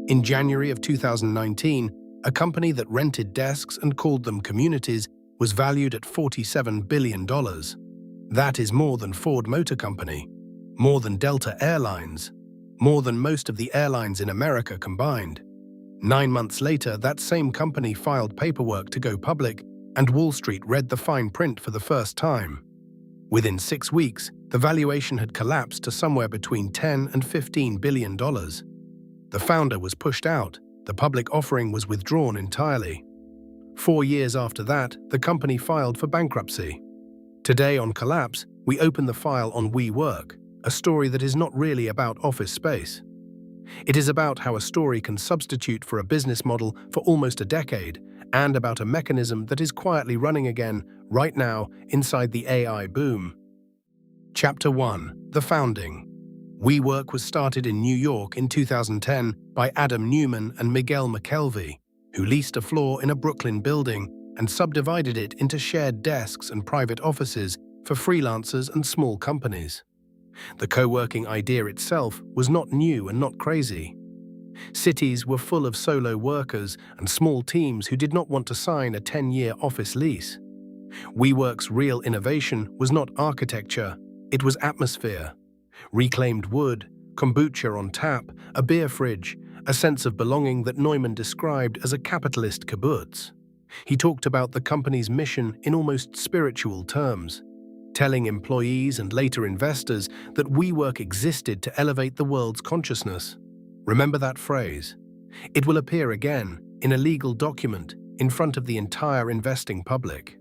In January of 2019, a company that rented desks and called them communities was valued at $47 billion. That is more than Ford Motor Company, more than Delta Airlines, more than most of the airlines in America combined. 9 months later, that same company filed paperwork to go public, and Wall Street read the fine print for the first time. Within 6 weeks, the valuation had collapsed to somewhere between $10 and $15 billion. The founder was pushed out. The public offering was withdrawn entirely. 4 years after that, the company filed for bankruptcy. Today on Collapse, we open the file on WeWork, a story that is not really about office space. It is about how a story can substitute for a business model for almost a decade, and about a mechanism that is quietly running again, right now, inside the AI boom. Chapter 1. The Founding. WeWork was started in New York in 2010 by Adam Newman and Miguel McKelvey, who leased a floor in a Brooklyn building and subdivided it into shared desks and private offices for freelancers and small companies. The co-working idea itself was not new and not crazy. Cities were full of solo workers and small teams who did not want to sign a 10-year office lease. WeWork's real innovation was not architecture, it was atmosphere. Reclaimed wood, kombucha on tap, a beer fridge, a sense of belonging that Neumann described as a capitalist kibbutz. He talked about the company's mission in almost spiritual terms, telling employees and later investors that WeWork existed to elevate the world's consciousness. Remember that phrase. It will appear again in a legal document in front of the entire investing public.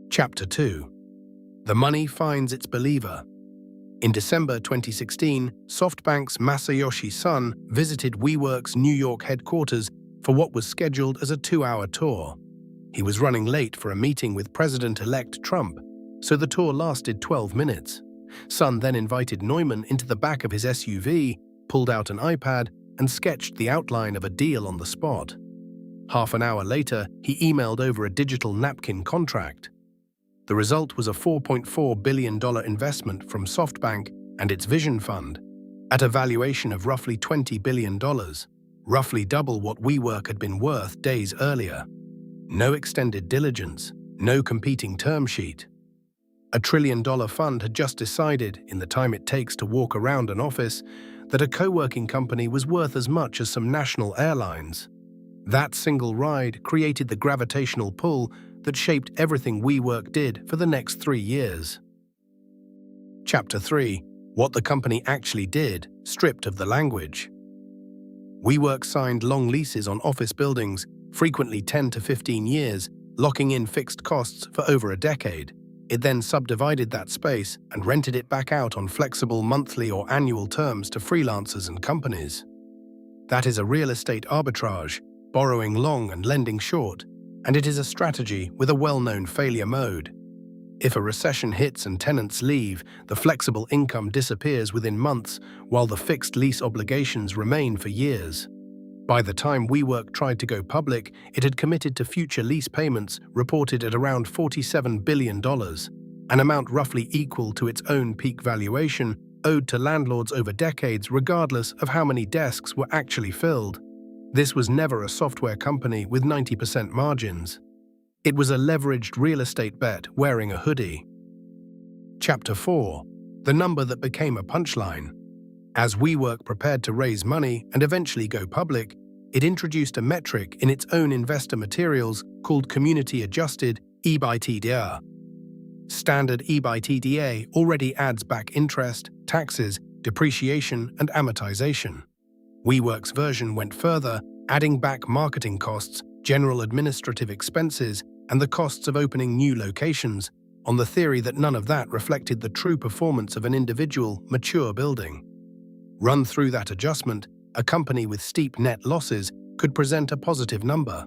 Chapter 2. The money finds its believer. In December 2016, SoftBank's Masayoshi Son visited WeWork's New York headquarters for what was scheduled as a 2-hour tour. He was running late for a meeting with President-elect Trump, so the tour lasted 12 minutes. Son then invited Neumann into the back of his SUV, pulled out an iPad, and sketched the outline of a deal on the spot. Half an hour later, he emailed over a digital napkin contract. The result was a $4.4 billion investment from SoftBank and its Vision Fund, at a valuation of roughly $20 billion, roughly double what WeWork had been worth days earlier. No extended diligence, no competing term sheet. A $1 trillion fund had just decided, in the time it takes to walk around an office, that a co-working company was worth as much as some national airlines. That single ride created the gravitational pull that shaped everything WeWork did for the next 3 years. Chapter 3. What the company actually did, stripped of the language. WeWork signed long leases on office buildings, frequently 10 to 15 years, locking in fixed costs for over a decade. It then subdivided that space and rented it back out on flexible monthly or annual terms to freelancers and companies. That is a real estate arbitrage, borrowing long and lending short, and it is a strategy with a well-known failure mode. If a recession hits and tenants leave, the flexible income disappears within months, while the fixed lease obligations remain for years. By the time WeWork tried to go public, it had committed to future lease payments reported at around $47 billion, an amount roughly equal to its own peak valuation, owed to landlords over decades regardless of how many desks were actually filled. This was never a software company with 90% margins. It was a leveraged real estate bet wearing a hoodie. Chapter 4. The number that became a punchline. As WeWork prepared to raise money and eventually go public, it introduced a metric in its own investor materials called Community-Adjusted EBITDA. Standard EBITDA already adds back interest, taxes, depreciation, and amortization. WeWork's version went further, adding back marketing costs, general administrative expenses, and the costs of opening new locations, on the theory that none of that reflected the true performance of an individual, mature building. Run through that adjustment, a company with steep net losses could present a positive number.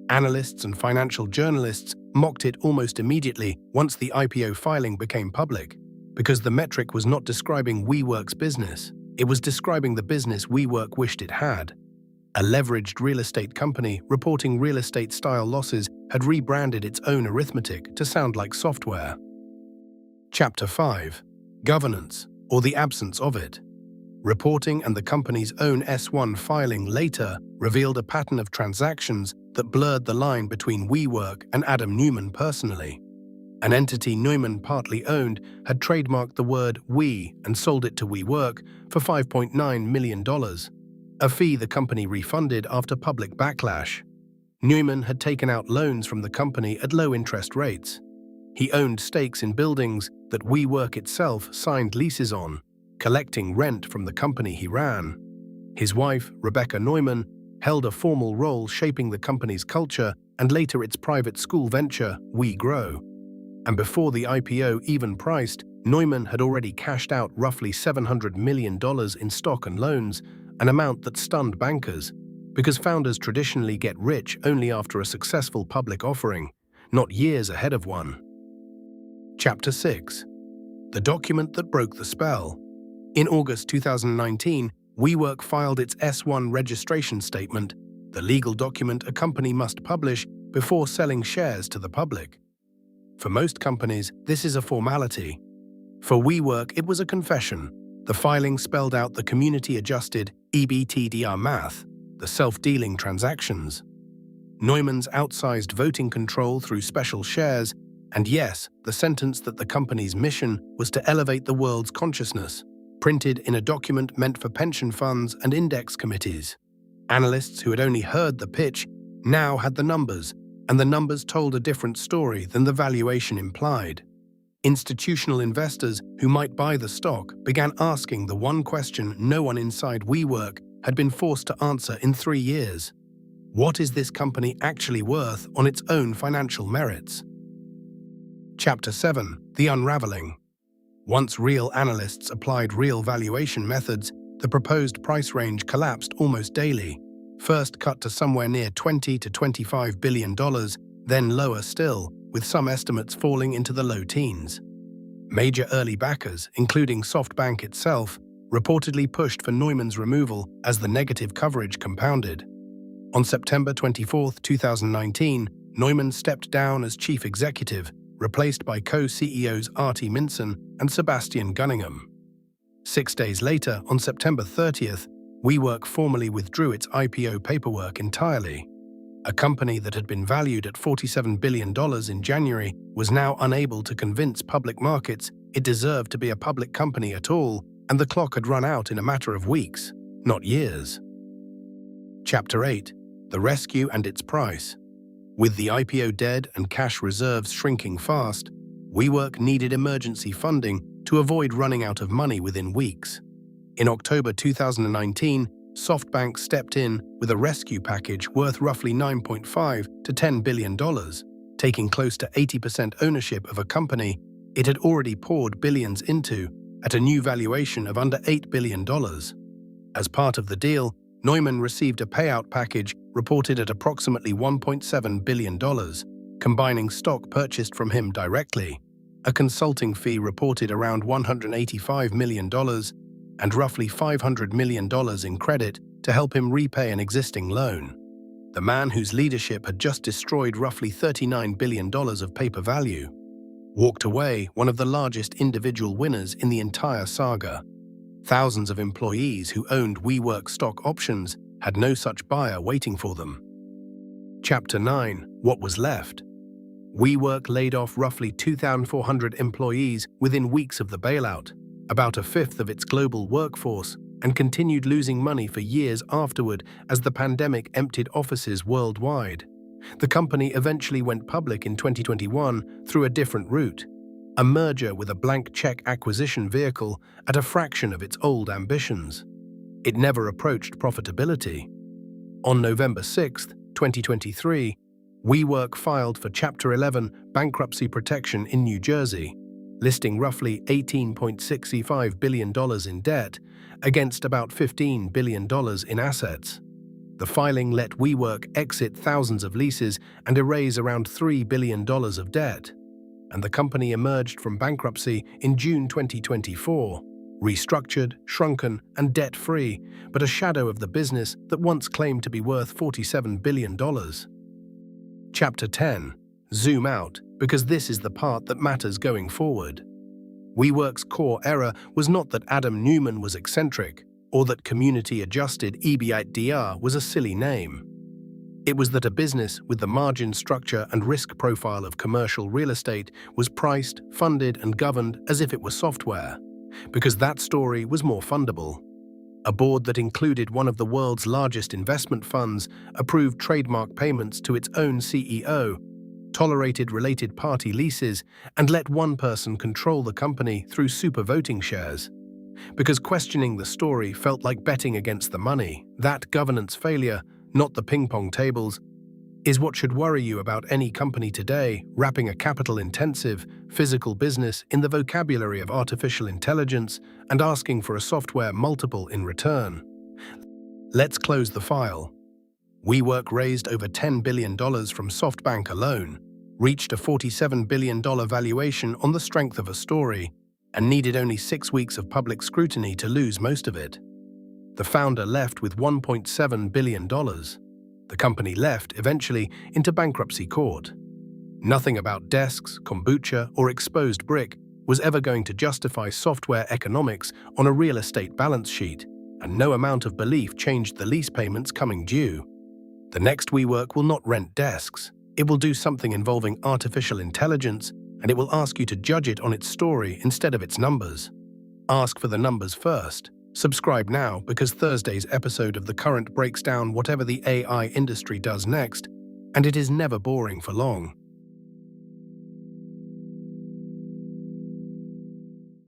Analysts and financial journalists mocked it almost immediately once the IPO filing became public, because the metric was not describing WeWork's business. It was describing the business WeWork wished it had. A leveraged real estate company reporting real estate-style losses had rebranded its own arithmetic to sound like software. Chapter 5. Governance, or the absence of it. Reporting and the company's own S-1 filing later revealed a pattern of transactions that blurred the line between WeWork and Adam Neumann personally. An entity Neumann partly owned had trademarked the word "we" and sold it to WeWork for $5.9 million, a fee the company refunded after public backlash. Neumann had taken out loans from the company at low interest rates. He owned stakes in buildings that WeWork itself signed leases on, collecting rent from the company he ran. His wife, Rebecca Neumann, held a formal role shaping the company's culture and later its private school venture, WeGrow. And before the IPO even priced, Neumann had already cashed out roughly $700 million in stock and loans, an amount that stunned bankers, because founders traditionally get rich only after a successful public offering, not years ahead of one. Chapter 6. The document that broke the spell. In August 2019, WeWork filed its S-1 registration statement, the legal document a company must publish before selling shares to the public. For most companies, this is a formality. For WeWork, it was a confession. The filing spelled out the community-adjusted EBITDA math, the self-dealing transactions, Neumann's outsized voting control through special shares, and yes, the sentence that the company's mission was to elevate the world's consciousness, printed in a document meant for pension funds and index committees. Analysts who had only heard the pitch now had the numbers, and the numbers told a different story than the valuation implied. Institutional investors who might buy the stock began asking the one question no one inside WeWork had been forced to answer in 3 years. What is this company actually worth on its own financial merits? Chapter 7. The Unraveling. Once real analysts applied real valuation methods, the proposed price range collapsed almost daily, first cut to somewhere near $20 to $25 billion, then lower still, with some estimates falling into the low teens. Major early backers, including SoftBank itself, reportedly pushed for Neumann's removal as the negative coverage compounded. On September 24, 2019, Neumann stepped down as chief executive, replaced by co-CEOs Artie Minson and Sebastian Gunningham. 6 days later, on September 30th, WeWork formally withdrew its IPO paperwork entirely. A company that had been valued at $47 billion in January was now unable to convince public markets it deserved to be a public company at all, and the clock had run out in a matter of weeks, not years. Chapter 8. The Rescue and its Price. With the IPO dead and cash reserves shrinking fast, WeWork needed emergency funding to avoid running out of money within weeks. In October 2019, SoftBank stepped in with a rescue package worth roughly $9.5 to $10 billion, taking close to 80% ownership of a company it had already poured billions into at a new valuation of under $8 billion. As part of the deal, Neumann received a payout package reported at approximately $1.7 billion, combining stock purchased from him directly, a consulting fee reported around $185 million, and roughly $500 million in credit to help him repay an existing loan. The man whose leadership had just destroyed roughly $39 billion of paper value walked away one of the largest individual winners in the entire saga. Thousands of employees who owned WeWork stock options had no such buyer waiting for them. Chapter 9. What was left? WeWork laid off roughly 2,400 employees within weeks of the bailout, about a fifth of its global workforce, and continued losing money for years afterward as the pandemic emptied offices worldwide. The company eventually went public in 2021 through a different route, a merger with a blank check acquisition vehicle at a fraction of its old ambitions. It never approached profitability. On November 6, 2023, WeWork filed for Chapter 11 bankruptcy protection in New Jersey, listing roughly $18.65 billion in debt against about $15 billion in assets. The filing let WeWork exit thousands of leases and erase around $3 billion of debt, and the company emerged from bankruptcy in June 2024, restructured, shrunken, and debt-free, but a shadow of the business that once claimed to be worth $47 billion. Chapter 10. Zoom out, because this is the part that matters going forward. WeWork's core error was not that Adam Neumann was eccentric. or that community-adjusted EBITDA was a silly name. It was that a business with the margin structure and risk profile of commercial real estate was priced, funded, and governed as if it were software, because that story was more fundable. A board that included one of the world's largest investment funds approved trademark payments to its own CEO, tolerated related party leases, and let one person control the company through super voting shares. Because questioning the story felt like betting against the money, that governance failure, not the ping-pong tables, is what should worry you about any company today wrapping a capital-intensive, physical business in the vocabulary of artificial intelligence and asking for a software multiple in return. Let's close the file. WeWork raised over $10 billion from SoftBank alone, reached a $47 billion valuation on the strength of a story, and needed only 6 weeks of public scrutiny to lose most of it. The founder left with $1.7 billion. The company left, eventually, into bankruptcy court. Nothing about desks, kombucha, or exposed brick was ever going to justify software economics on a real estate balance sheet, and no amount of belief changed the lease payments coming due. The next WeWork will not rent desks. It will do something involving artificial intelligence, and it will ask you to judge it on its story instead of its numbers. Ask for the numbers first. Subscribe now, because Thursday's episode of The Current breaks down whatever the AI industry does next, and it is never boring for long.